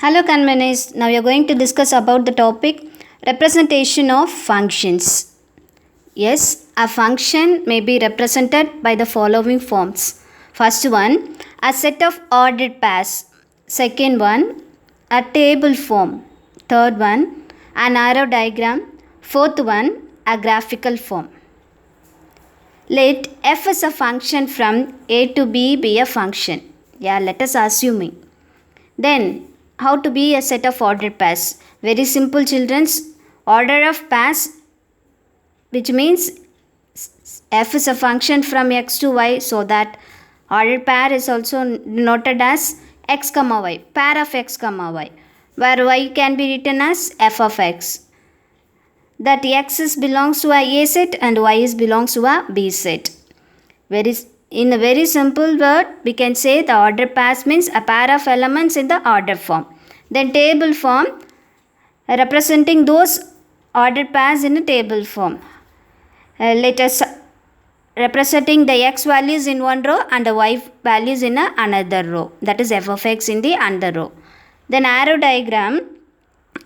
Hello Kanmanis, now we are going to discuss about the topic representation of functions. Yes, a function may be represented by the following forms. First one, a set of ordered pairs. Second one, a table form. Third one, an arrow diagram. Fourth one, a graphical form. Let f is a function from a to b be a function. Yeah, let us assuming. Then, how to be a set of ordered pairs? Very simple, children's. Order of pairs, which means f is a function from x to y, so that ordered pair is also noted as x comma y, pair of x comma y, where y can be written as f of x. That x is belongs to a set and y is belongs to a b set. In a very simple word, we can say the ordered pairs means a pair of elements in the order form. Then table form, representing those ordered pairs in a table form. Let us representing the x values in one row and the y values in another row. That is f of x in the another row. Then arrow diagram.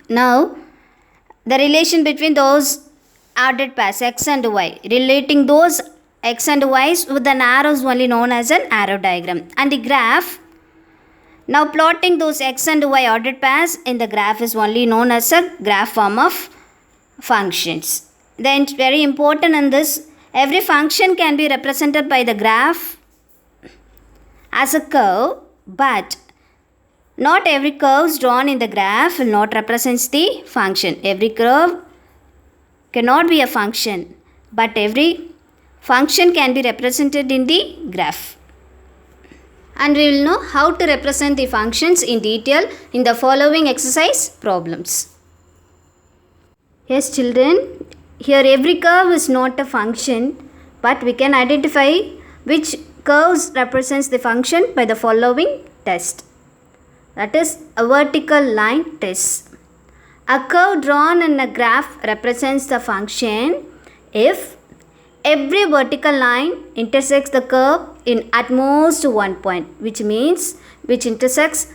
Now, the relation between those ordered pairs x and y, relating those x and y's with an arrow is only known as an arrow diagram. And the graph, now plotting those x and y ordered pairs in the graph is only known as a graph form of functions. Then very important in this, every function can be represented by the graph as a curve, but not every curve drawn in the graph will not represent the function. Every curve cannot be a function, but every function can be represented in the graph. And we will know how to represent the functions in detail in the following exercise problems. Yes, children, here every curve is not a function, but we can identify which curves represents the function by the following test. That is a vertical line test. A curve drawn in a graph represents the function if every vertical line intersects the curve in at most one point, which means which intersects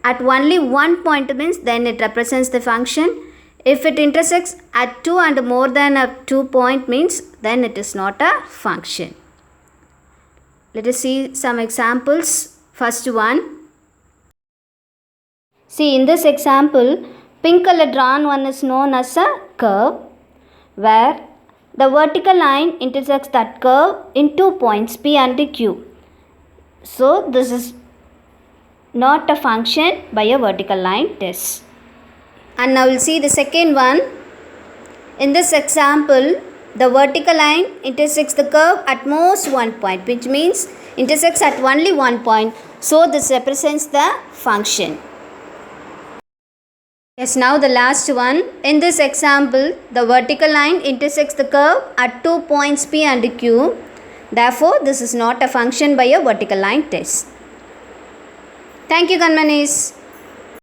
at only one point means then it represents the function. If it intersects at two and more than a 2 point means then it is not a function. Let us see some examples. First one. See, in this example, pink color drawn one is known as a curve where the vertical line intersects that curve in 2 points P and Q. So, this is not a function by a vertical line test. And now we will see the second one. In this example, the vertical line intersects the curve at most one point, which means intersects at only one point. So, this represents the function. Yes, now the last one. In this example, the vertical line intersects the curve at 2 points P and Q. Therefore, this is not a function by a vertical line test. Thank you, Kanmanis.